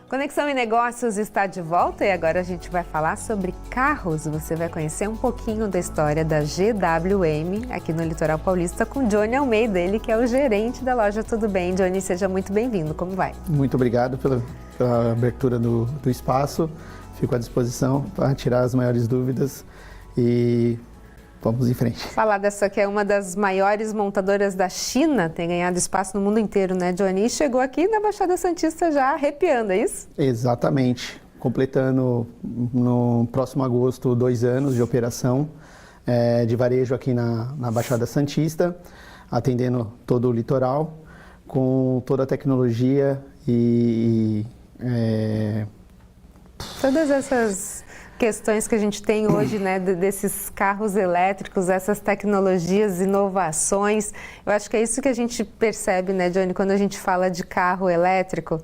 Conexão e Negócios está de volta e agora a gente vai falar sobre carros. Você vai conhecer um pouquinho da história da GWM aqui no Litoral Paulista com Johnny Almeida, ele que é o gerente da loja. Tudo bem, Johnny? Seja muito bem-vindo. Como vai? Muito obrigado pela abertura do espaço. Fico à disposição para tirar as maiores dúvidas e vamos em frente. Falar dessa que é uma das maiores montadoras da China, tem ganhado espaço no mundo inteiro, né, Johnny? E chegou aqui na Baixada Santista já arrepiando, é isso? Exatamente. Completando no próximo agosto 2 anos de operação de varejo aqui na Baixada Santista, atendendo todo o litoral, com toda a tecnologia e todas essas questões que a gente tem hoje, né, desses carros elétricos, essas tecnologias, inovações. Eu acho que é isso que a gente percebe, né, Johnny, quando a gente fala de carro elétrico.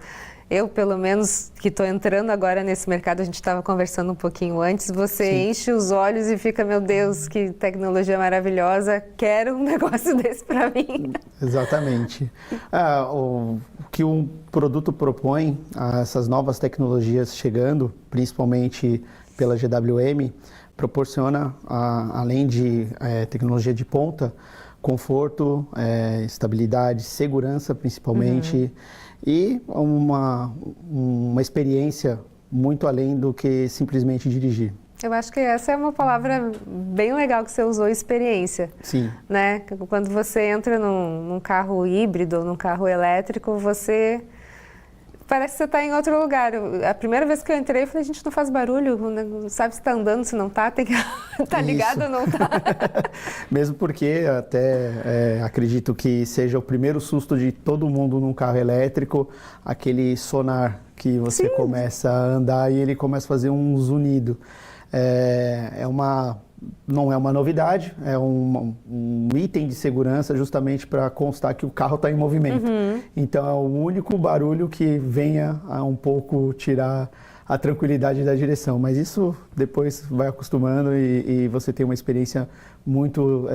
Eu, pelo menos, que estou entrando agora nesse mercado, a gente estava conversando um pouquinho antes, você Sim. enche os olhos e fica, meu Deus, que tecnologia maravilhosa, quero um negócio desse para mim. Exatamente. O que um produto propõe, essas novas tecnologias chegando, principalmente pela GWM, proporciona, além de tecnologia de ponta, conforto, estabilidade, segurança principalmente, e uma experiência muito além do que simplesmente dirigir. Eu acho que essa é uma palavra bem legal que você usou, experiência. Sim. Né? Quando você entra num carro híbrido, num carro elétrico, você parece que você está em outro lugar. A primeira vez que eu entrei, eu falei, a gente não faz barulho, não sabe se está andando, se não está, tem que tá ligado ou não está. Mesmo porque até acredito que seja o primeiro susto de todo mundo num carro elétrico, aquele sonar que você Sim. começa a andar e ele começa a fazer um zunido. Não é uma novidade, é um item de segurança justamente para constar que o carro está em movimento. Então é o único barulho que venha a um pouco tirar a tranquilidade da direção. Mas isso depois vai acostumando e você tem uma experiência muito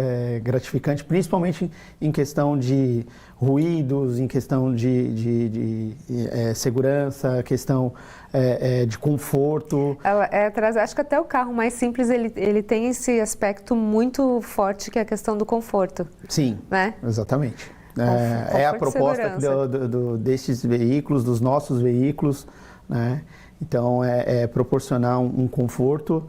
gratificante, principalmente em questão de ruídos, em questão de segurança, questão de conforto. Acho que até o carro mais simples, ele tem esse aspecto muito forte, que é a questão do conforto. Sim, né? Exatamente. É a proposta desses veículos, dos nossos veículos, né? Então, proporcionar um conforto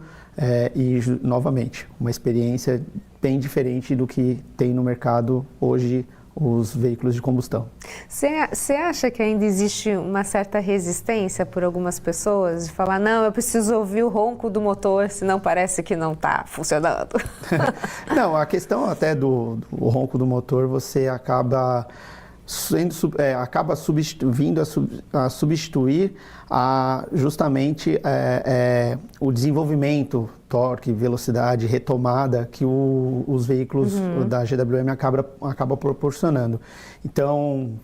e, novamente, uma experiência bem diferente do que tem no mercado hoje os veículos de combustão. Você acha que ainda existe uma certa resistência por algumas pessoas de falar, não, eu preciso ouvir o ronco do motor, senão parece que não está funcionando? Não, a questão até do ronco do motor, você acaba vindo a substituir justamente o desenvolvimento, torque, velocidade, retomada que os veículos da GWM acaba proporcionando. Então,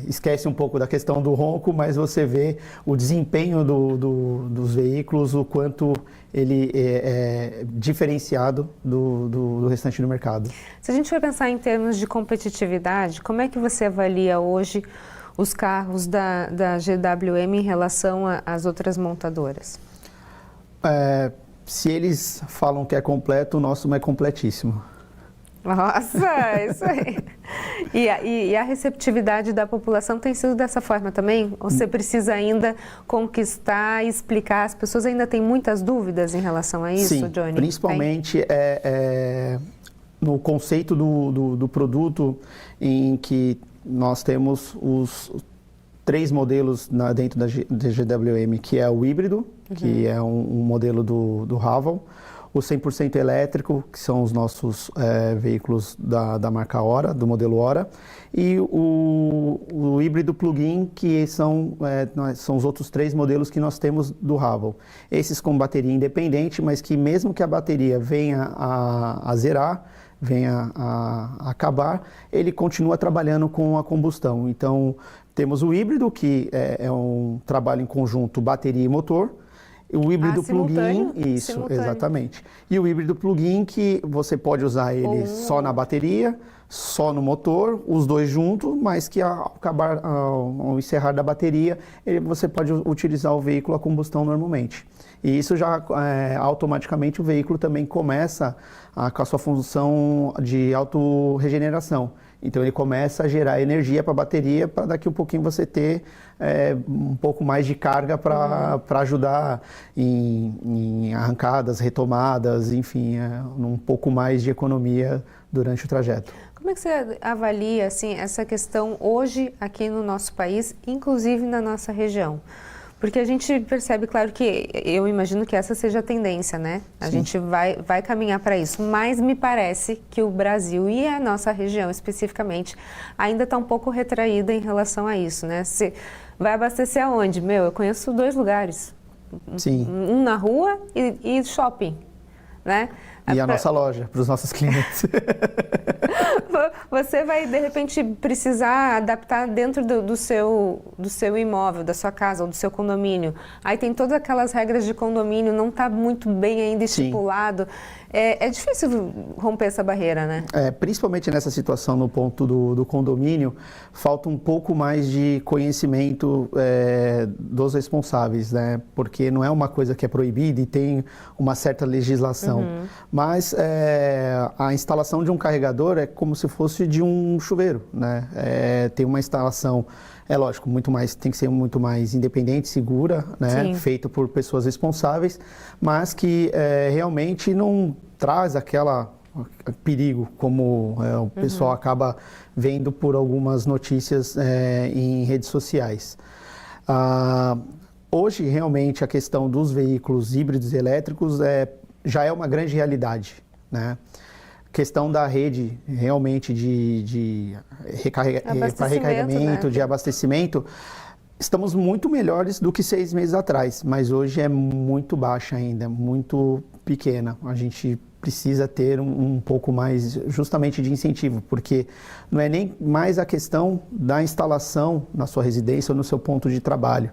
esquece um pouco da questão do ronco, mas você vê o desempenho dos veículos, o quanto ele é diferenciado do restante do mercado. Se a gente for pensar em termos de competitividade, como é que você avalia hoje os carros da GWM em relação às outras montadoras? Se eles falam que é completo, o nosso não é completíssimo. Nossa, isso aí. E a receptividade da população tem sido dessa forma também? Ou você precisa ainda conquistar e explicar? As pessoas ainda têm muitas dúvidas em relação a isso, Sim, Johnny? principalmente no conceito do produto, em que nós temos os 3 modelos dentro da GWM, que é o híbrido, que é um modelo do Haval, o 100% elétrico, que são os nossos veículos da marca Hora, do modelo Hora, e o híbrido plug-in, que são os outros 3 modelos que nós temos do Haval. Esses com bateria independente, mas que mesmo que a bateria venha a zerar, venha a acabar, ele continua trabalhando com a combustão. Então, temos o híbrido, que é um trabalho em conjunto bateria e motor, O híbrido simultâneo? plug-in, isso, Simultâneo. exatamente. E o híbrido plug-in que você pode usar ele só na bateria, só no motor, os dois juntos, mas que ao encerrar da bateria, você pode utilizar o veículo a combustão normalmente. E isso já automaticamente o veículo também começa com a sua função de autorregeneração. Então ele começa a gerar energia para a bateria para daqui a um pouquinho você ter um pouco mais de carga para ajudar em arrancadas, retomadas, enfim, um pouco mais de economia durante o trajeto. Como é que você avalia assim, essa questão hoje aqui no nosso país, inclusive na nossa região? Porque a gente percebe, claro que eu imagino que essa seja a tendência, né? A gente vai caminhar para isso, mas me parece que o Brasil e a nossa região especificamente ainda está um pouco retraída em relação a isso, né? Você vai abastecer aonde? Eu conheço 2 lugares. Sim. Um na rua e shopping, né? E a nossa loja, para os nossos clientes. Você vai, de repente, precisar adaptar dentro do seu imóvel, da sua casa ou do seu condomínio. Aí tem todas aquelas regras de condomínio, não está muito bem ainda estipulado. É difícil romper essa barreira, né? Principalmente nessa situação no ponto do condomínio, falta um pouco mais de conhecimento dos responsáveis, né? Porque não é uma coisa que é proibida e tem uma certa legislação. Mas a instalação de um carregador é como se fosse de um chuveiro, né? Tem uma instalação, lógico, tem que ser muito mais independente, segura, né? Feita por pessoas responsáveis, mas que realmente não traz aquela perigo como o pessoal acaba vendo por algumas notícias em redes sociais. Hoje, realmente, a questão dos veículos híbridos elétricos já é uma grande realidade, né? Questão da rede realmente para recarregamento, né? de abastecimento, estamos muito melhores do que 6 meses atrás, mas hoje é muito baixa ainda, muito pequena. A gente precisa ter um pouco mais justamente de incentivo, porque não é nem mais a questão da instalação na sua residência ou no seu ponto de trabalho.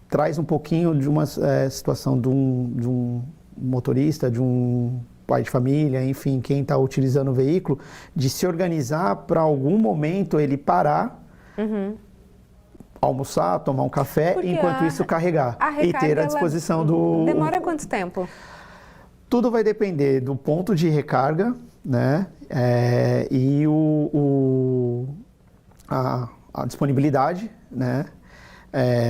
Traz um pouquinho de uma situação de um motorista, de um pai de família, enfim, quem está utilizando o veículo, de se organizar para algum momento ele parar, almoçar, tomar um café, porque enquanto isso carregar e ter à disposição do... Demora quanto tempo? Tudo vai depender do ponto de recarga, né? E a disponibilidade, né?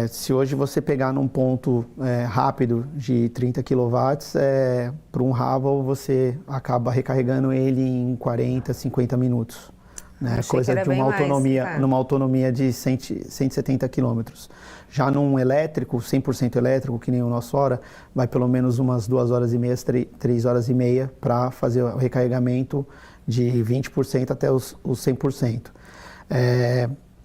Se hoje você pegar num ponto rápido de 30 kW, para um Haval você acaba recarregando ele em 40, 50 minutos. Né? Coisa de numa autonomia de 170 km. Já num elétrico, 100% elétrico, que nem o nosso Ora, vai pelo menos umas 2 horas e meia, 3 horas e meia para fazer o recarregamento de 20% até os 100%.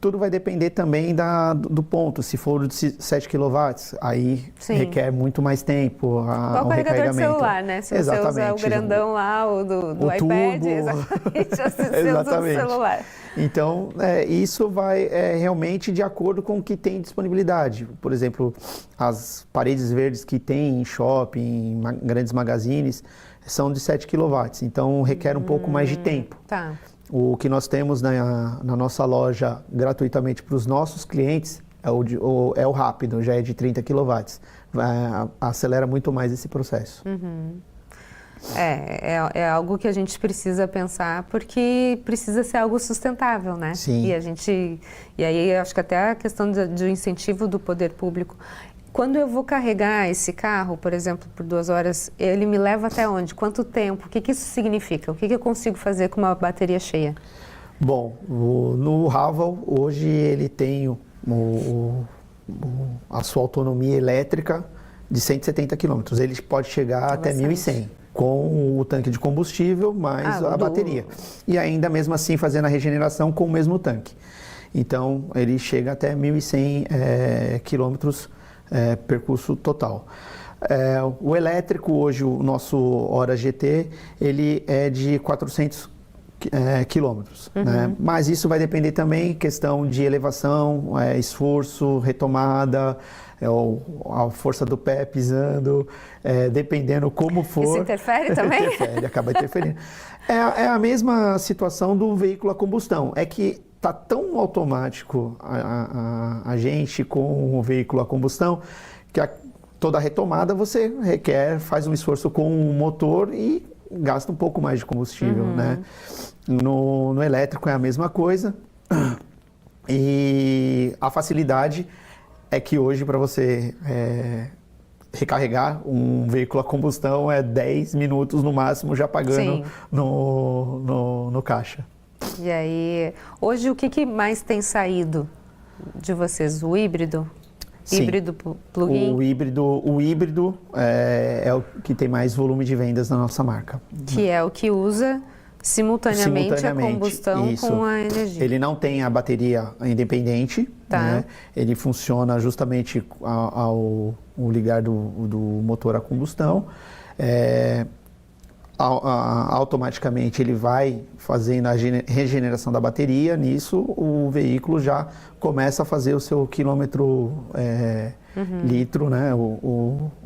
Tudo vai depender também do ponto. Se for de 7 kW, aí requer muito mais tempo o carregador de celular, né? Se você usa o grandão lá, o do iPad, exatamente, você usa o celular. Então, isso vai realmente de acordo com o que tem disponibilidade. Por exemplo, as paredes verdes que tem em shopping, em grandes magazines, são de 7 kW. Então, requer um pouco mais de tempo. Tá. O que nós temos na nossa loja gratuitamente para os nossos clientes é o rápido, já é de 30 kW. Acelera muito mais esse processo. É algo que a gente precisa pensar, porque precisa ser algo sustentável, né? Sim. E aí acho que até a questão do incentivo do poder público. Quando eu vou carregar esse carro, por exemplo, por 2 horas, ele me leva até onde? Quanto tempo? O que isso significa? O que eu consigo fazer com uma bateria cheia? Bom, no Haval, hoje ele tem a sua autonomia elétrica de 170 km. Ele pode chegar até 1.100 com o tanque de combustível mais a bateria. E ainda mesmo assim fazendo a regeneração com o mesmo tanque. Então, ele chega até 1.100 quilômetros percurso total. O elétrico hoje, o nosso Ora GT, ele é de 400 quilômetros, né? Mas isso vai depender também questão de elevação, esforço, retomada, a força do pé pisando, dependendo como for. Isso interfere também? Interfere, acaba interferindo. É a mesma situação do veículo a combustão. É que está tão automático a gente com o veículo a combustão que toda retomada você faz um esforço com o motor e gasta um pouco mais de combustível, né? No elétrico é a mesma coisa. E a facilidade é que hoje para você recarregar um veículo a combustão é 10 minutos no máximo já pagando no caixa. E aí, hoje o que mais tem saído de vocês? O híbrido? Sim. Híbrido plug-in? O híbrido é o que tem mais volume de vendas na nossa marca. Que é o que usa simultaneamente a combustão isso. com a energia. Ele não tem a bateria independente, né? Ele funciona justamente ao ligar do motor a combustão. Automaticamente ele vai fazendo a regeneração da bateria, nisso o veículo já começa a fazer o seu quilômetro litro, né?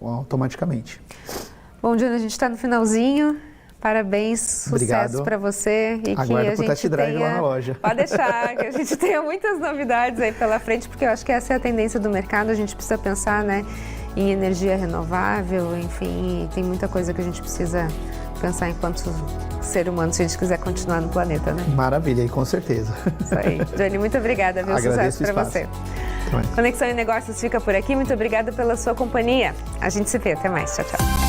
Automaticamente. Bom, Johnny, a gente está no finalzinho. Parabéns, sucesso para você. E aguardo que a pro gente test drive tenha... lá na loja. Pode deixar, que a gente tenha muitas novidades aí pela frente, porque eu acho que essa é a tendência do mercado. A gente precisa pensar, né, em energia renovável, enfim, tem muita coisa que a gente precisa pensar enquanto ser humano, se a gente quiser continuar no planeta, né? Maravilha, e com certeza. Isso aí. Johnny, muito obrigada, viu? Agradeço Sucesso para você. Conexão em Negócios fica por aqui. Muito obrigada pela sua companhia. A gente se vê. Até mais. Tchau, tchau.